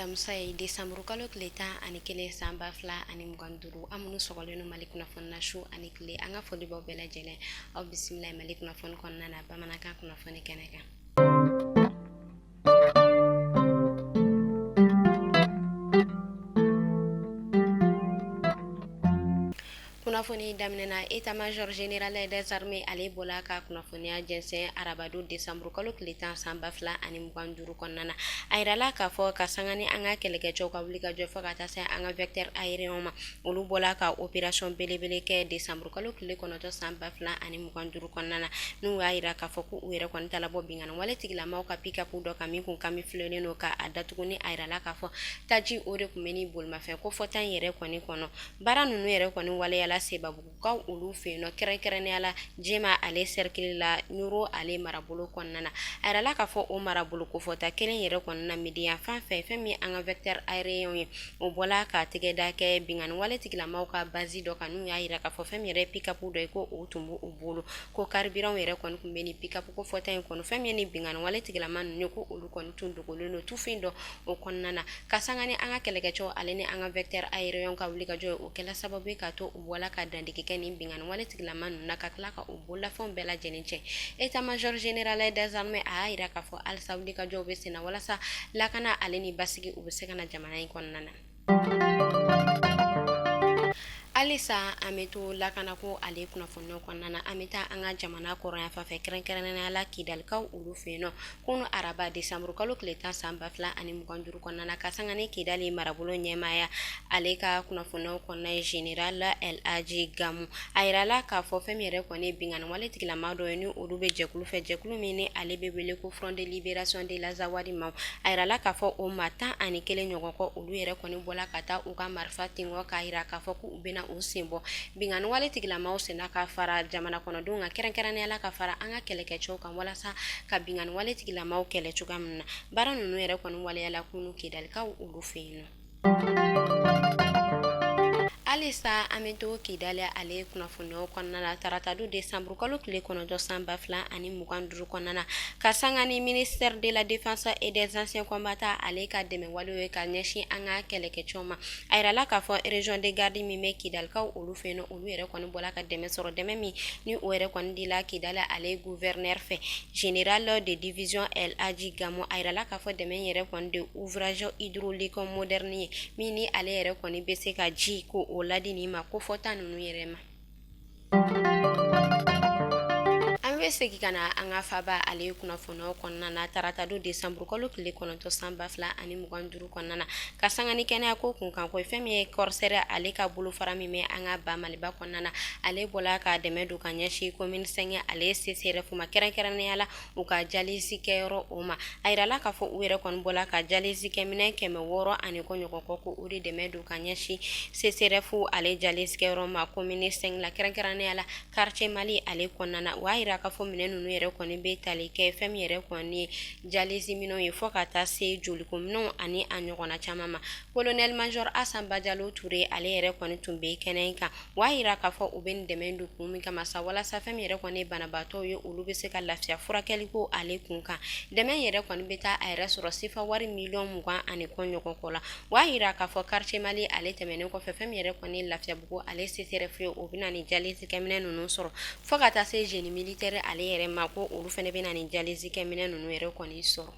alamisa ye desanburu kalo tile 11 san 2025 an minnu sɔgɔlen no Mali kunnafoni na su ani tile an ka foli b'aw bɛɛ lajɛlen aw bisimila Mali kunnafoni kɔnɔna na bamanankan kunnafoni kɛnɛ kan. Kunnafoni daminɛna état-major général des armées ale bɔla ka kunnafoniya jɛnsɛn arabado desanburu kalo tile 10 san 2025 kɔnɔna na a yirala k'a fɔ ka sanga ni an ka kɛlɛkɛcɛw ka wuli ka jɔ fɔ ka taa se an ka vecteur aérien ma olu bɔla ka opération belebele kɛ desanburu kalo tile 9 san 2025 kɔnɔna na n'u y'a yira k'a fɔ ko u yɛrɛ kɔni tala bɔ bingani wale tigilamaw ka pick-up dɔ kan min kun kamifilɛlen no ka a datuguni a yirala k'a fɔ taji o de kun bɛ ni bolimafɛn ko fɔta in yɛrɛ kɔni kɔnɔ baara ninnu yɛrɛ kɔni waleyala sebabukaw olu fɛ yen nɔ kɛrɛnkɛrɛnnenya la jema ale cercle la Nuro ale marabolo kɔnɔna na a yirala k'a fɔ o marabolo ko fɔta kelen yɛrɛ kɔnɔna midiyan fan fɛn min an ka vecteur aérien ye o bɔla ka tɛgɛda kɛ bingani wale tigilamaw ka base dɔ kan n'u y'a yira k'a fɔ fɛn min yɛrɛ pick-up dɔ ye ko o tun b'u bolo ko carburant yɛrɛ kɔni kun bɛ ni pick-up ko fɔta in kɔnɔ fɛn min ni bingani wale tigilama ninnu ko olu kɔni tun dogolen no tufin dɔ o kɔnɔna na ka sanga ni an ka kɛlɛkɛcɛw ale ni an ka vecteur aérien ka wuli ka jɔ o kɛla sababu ye ka to u bɔla ka dandigi kɛ ni bingani wale tigilama ninnu na ka tila ka u bolafɛnw bɛɛ lajɛlen cɛ état-major général des armées a y'a yira k'a fɔ halisa wuli ka jɔw bɛ sen na walasa lakana ale ni basigi u bɛ se ka na jamana in kɔnɔna na. Alisa an bɛ to lakana ko ale kunnafoniyaw kɔnɔna na an bɛ taa an ka jamana kɔrɔnya fan fɛ kɛrɛnkɛrɛnnenya la Kidalikaw olu fɛ yen nɔ kunu araba desanburu kalo tile 10 san 2025 kɔnɔna na ka sanga ni Kidali marabolo ɲɛmaaya ale ka kunnafoniyaw kɔnɔna ye général El Hadji Gamu a yirala k'a fɔ fɛn min yɛrɛ kɔni ye bingani wale tigilama dɔ ye ni olu bɛ jɛkulu fɛ jɛkulu min ni ale bɛ wele ko Front de Libération de l'Azawadi maw a yirala k'a fɔ o ma 11 ɲɔgɔn kɔ olu yɛrɛ kɔni bɔla ka taa u ka marifa tingɔ k'a yira k'a fɔ ko u bɛna u sen bɔ bingani wale tigilamaw senna ka fara jamana kɔnɔdenw ka kɛrɛnkɛrɛnnenya la ka fara an ka kɛlɛkɛcɛw kan walasa ka bingani wale tigilamaw kɛlɛ cogoya min na baara ninnu yɛrɛ kɔni waleyala kunu Kidalikaw olu fɛ yen nɔ. Alisa an bɛ to Kidali ale kunnafoniyaw kɔnɔna na taratadu desanburu kalo tile 9 san 2025 kɔnɔna na ka sanga ni ministère de la défense et des anciens combattants ale ka dɛmɛ walew ye ka ɲɛsin an ka kɛlɛkɛcɛw ma a yirala k'a fɔ région de garde min bɛ Kidalikaw olu fɛ yen nɔ olu yɛrɛ kɔni bɔla ka dɛmɛ sɔrɔ dɛmɛ min ni o yɛrɛ kɔni dila Kidali ale gouverneur fɛ général de division El Hadji Gamu a yirala k'a fɔ dɛmɛ yɛrɛ kɔni de ouvrage hydraulique moderne ye min ni ale yɛrɛ kɔni bɛ se ka ji ko o ladi ni ma ko fɔta ninnu yɛrɛ ma. An bɛ segin ka na an ka faba ale kunnafoniyaw kɔnɔna na taratadu desanburu kalo tile 9 san 2025 kɔnɔna na ka sanga ni kɛnɛya ko kunkan ko fɛn min ye corsaire ale ka bolofara min bɛ an ka ba Maliba kɔnɔna na ale bɔla ka dɛmɛ don ka ɲɛsin commune 5 ale CCRF ma kɛrɛnkɛrɛnnenya la u ka dialyse kɛyɔrɔ o ma a yirala k'a fɔ u yɛrɛ kɔni bɔla ka dialyse kɛminɛn 600 ani kɔ ɲɔgɔn kɔ ko o de dɛmɛ don ka ɲɛsin CCRF ale dialyse kɛyɔrɔ ma commune 5 la kɛrɛnkɛrɛnnenya la quartier Mali ale kɔnɔna na o y'a yira k'a fɔ minɛn ninnu yɛrɛ kɔni bɛ tali kɛ fɛn min yɛrɛ kɔni ye dialyse minɛnw ye fɔ ka taa se joliko minɛnw ani a ɲɔgɔnna caman ma colonel major Asan Bajalo Ture ale yɛrɛ kɔni tun bɛ kɛnɛ in kan o y'a yira k'a fɔ u bɛ nin dɛmɛ don kun min kama sa walasa fɛn min yɛrɛ kɔni ye banabaatɔw ye olu bɛ se ka lafiya furakɛli ko ale kun kan dɛmɛ yɛrɛ kɔni bɛ taa a yɛrɛ sɔrɔ sifa wari miliyɔn 20 ani kɔ ɲɔgɔn kɔ la o y'a yira k'a fɔ quartier Mali ale tɛmɛnen kɔfɛ fɛn min yɛrɛ kɔni ye lafiyabugu ale CCRF ye o bɛna ni dialyse kɛminɛn ninnu sɔrɔ fɔ ka taa se génie militaire ale yɛrɛ ma ko olu fɛnɛ bɛna ni dialyse kɛminɛn ninnu yɛrɛ kɔni sɔrɔ.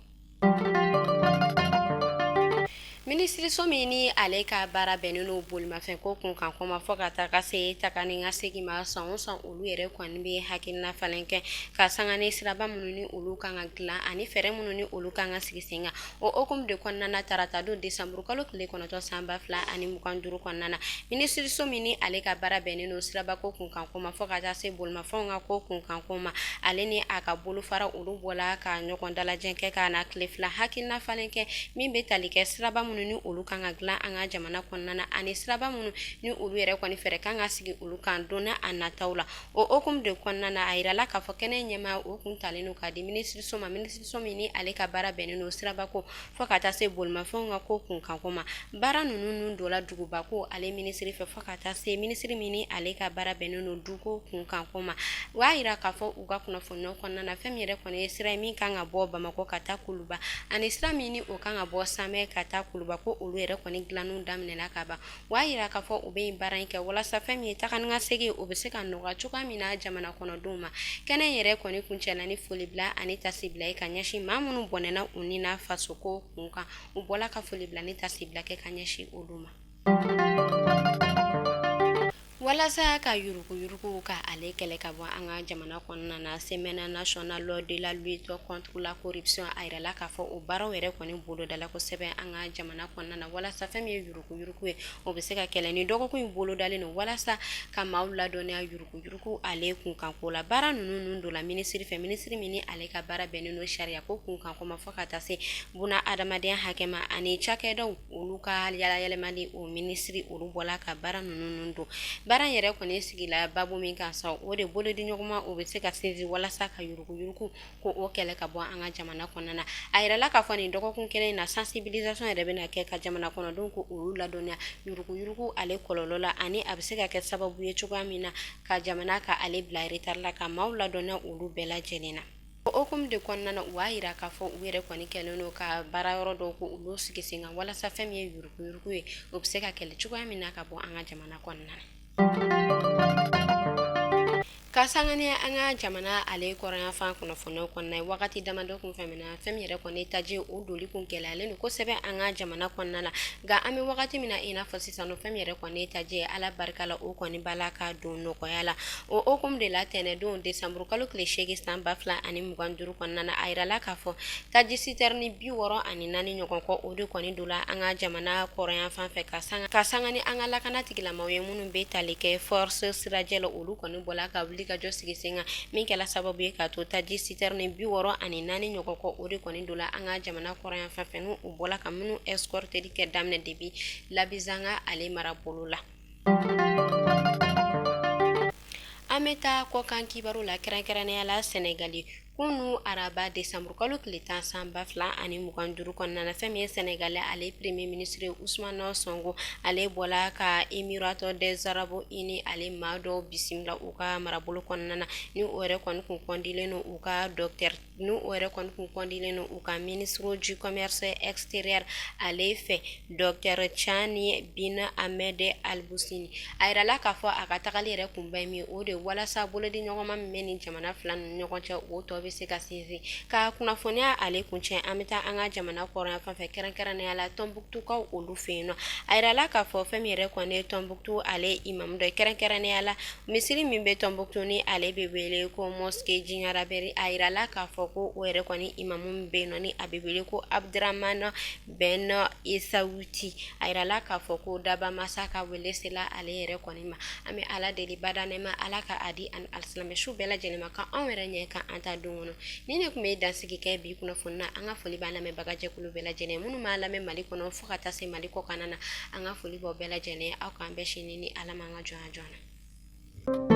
Minisiriso min ni ale ka baara bɛnnen n'o bolimafɛn ko kunkan kɔma fɔ ka taga se taga ni ka segin ma san o san olu yɛrɛ kɔni bɛ hakilina falen kɛ ka sanga ni siraba minnu ni olu kan ka dilan ani fɛɛrɛ minnu ni olu kan ka sigi sen kan o hokumu de kɔnɔna na taratadu desanburu kalo tile 9 san 2025 kɔnɔna na minisiriso min ni ale ka baara bɛnnen n'o siraba ko kunkan kɔma fɔ ka taa se bolimafɛnw ka ko kunkan kɔma ale ni a ka bolofara olu bɔla ka ɲɔgɔn dalajɛ kɛ ka na tile fila hakilina falen kɛ min bɛ tali kɛ siraba minnu ni olu kan ka dilan an ka jamana kɔnɔna na ani siraba minnu ni olu yɛrɛ kɔni fɛrɛ kan ka sigi olu kan don a nataw la o hokumu de kɔnɔna na a yirala k'a fɔ kɛnɛ ɲɛmaa o kun talen no ka di minisiriso ma minisiriso min ni ale ka baara bɛnnen no siraba ko fɔ ka taa se bolimafɛnw ka ko kunkan ko ma baara ninnu dɔla duguba ko ale minisiri fɛ fɔ ka taa se minisiri min ni ale ka baara bɛnnen no duko kunkan ko ma o y'a yira k'a fɔ u ka kunnafoniyaw kɔnɔna na fɛn min yɛrɛ kɔni ye sira min kan ka bɔ Bamakɔ ka taa Kuluba ani sira min ni o kan ka bɔ Samɛ ka taa Kuluba ba ko olu yɛrɛ kɔni dilanu daminɛla ka ban wa yira k'a fɔ u bɛ yen baara in kɛ walasa fɛn min ye tagani ka segin o bɛ se ka nɔgɔya cogoya min na jamana kɔnɔdenw ma kɛnɛ yɛrɛ kɔni kuncɛla ni foli bila ani tasi bila ka ɲɛsin maa minnu bɔnɛna u ni na faso ko kun kan u bɔla ka foli bila ni tasi bila kɛ ka ɲɛsin olu ma walasa ka yurugu ka ale kɛlɛ ka bɔ an ka jamana kɔnɔna na semaine nationale de la lutte contre la corruption a yirala k'a fɔ o baaraw yɛrɛ kɔni bolodala kosɛbɛ an ka jamana kɔnɔna na walasa fɛn min ye yurugu ye o bɛ se ka kɛlɛ ni dɔgɔkun in bolodalen don walasa ka maaw ladɔnniya yurugu ale kunkanko la baara ninnu don la minisiri fɛ minisiri min ni ale ka baara bɛnnen don sariya ko kunkanko ma fɔ ka taa se buna adamadenya hakɛ ma ani cakɛdaw olu ka yɛlɛmali o minisiri olu bɔla ka baara ninnu don baara yɛrɛ kɔni sigila babu min kan sa o de bolo di ɲɔgɔnma o bɛ se ka sinsin walasa ka yurugu ko o kɛlɛ ka bɔ an ka jamana kɔnɔna na a yɛrɛla k'a fɔ nin dɔgɔkun kelen in na sensibilisation yɛrɛ bɛna kɛ ka jamana kɔnɔdenw ko olu ladɔnniya yurugu ale kɔlɔlɔ la ani a bɛ se ka kɛ sababu ye cogoya min na ka jamana ka ale bila retard la ka maaw ladɔnniya olu bɛɛ lajɛlen na o hukumu de kɔnɔna na u b'a yira k'a fɔ u yɛrɛ kɔni kɛlen don ka baara yɔrɔ dɔw ko olu sigi sen kan walasa fɛn min ye yurugu ye o bɛ se ka kɛlɛ cogoya min na ka bɔ an ka jamana kɔnɔna na ka sangani an ka jamana ale kɔrɔnya fan kunnafoniyaw kɔnɔna ye wagati damadɔ kun fɛmɛna fɛn min yɛrɛ kɔni taji o doli kun gɛlɛyalen don kosɛbɛ an ka jamana kɔnɔna la nka an bɛ wagati min na i n'a fɔ sisan fɛn min yɛrɛ kɔni taji ye ala barika la o kɔni bala ka don nɔgɔya la o hukumu de la tɛnɛndon desanburu kalo tile 8 san 2025 kɔnɔna na a yirala k'a fɔ taji sitɛrɛni 64 ɲɔgɔn kɔ o de kɔni don la an ka jamana kɔrɔnya fan fɛ ka sangani an ka lakana tigilamaaw ye minnu bɛ tali kɛ force sirajɛ la olu kɔni bɔla ka wuli ka jɔ sigi sen kan min kɛla sababu ye ka to taji sitɛrɛni 64 ɲɔgɔn kɔ o de kɔni don la an ka jamana kɔrɔyan fan fɛ n'u bɔla ka minnu escorteli kɛ daminɛ debi labizanga ale marabolo la an bɛ taa kɔkan kibaru la kɛrɛnkɛrɛnnenya la Sɛnɛgali kunu araba desanburu kalo tile 10 san 2025 kɔnɔna na fɛn min ye Sɛnɛgali ale premier ministre Ousmane Sonko ale bɔla ka Emirates des Arabes Unis ale maa dɔw bisimila u ka marabolo kɔnɔna na ni o yɛrɛ kɔni kun kɔndilen don u ka docteur ni o yɛrɛ kɔni kun kɔndilen don u ka ministre du commerce extérieur ale fɛ docteur Chani bin Ahmed Al Busini a yirala k'a fɔ a ka tagali yɛrɛ kunbɛn min o de walasa bolodi ɲɔgɔnma min bɛ ni jamana fila ni ɲɔgɔn cɛ o tɔ bɛ se ka sinsin ka kunnafoniya ale kuncɛ an bɛ taa an ka jamana kɔrɔyan fan fɛ kɛrɛnkɛrɛnnenya la Tɔnbuktukaw olu fɛ yen nɔ a yirala k'a fɔ fɛn min yɛrɛ kɔni ye Tɔnbuktu ale imamu dɔ kɛrɛnkɛrɛnnenya la misiri min bɛ Tɔnbuktu ni ale bɛ wele ko mosquée Jingaraberi a yirala k'a fɔ ko o yɛrɛ kɔni imamu min bɛ yen nɔ ni a bɛ wele ko Abdramane Ben Isawuti a yirala k'a fɔ ko daba masa ka wele sela ale yɛrɛ kɔni ma an bɛ ala deli badanɛma ala ka adi ani alisilamɛsu bɛɛ lajɛlen ma ka anw yɛrɛ ɲɛ ka an ta don kɔnɔ ni ne kun bɛ dansigi kɛ bi kunnafoni na an ka foli b'a lamɛnbaga jɛkulu bɛɛ lajɛlen minnu b'a lamɛn Mali kɔnɔ fo ka taa se Mali kɔ kana na an ka foli b'aw bɛɛ lajɛlen aw k'an bɛɛ sini ni ala ma an ka jɔnya jɔn na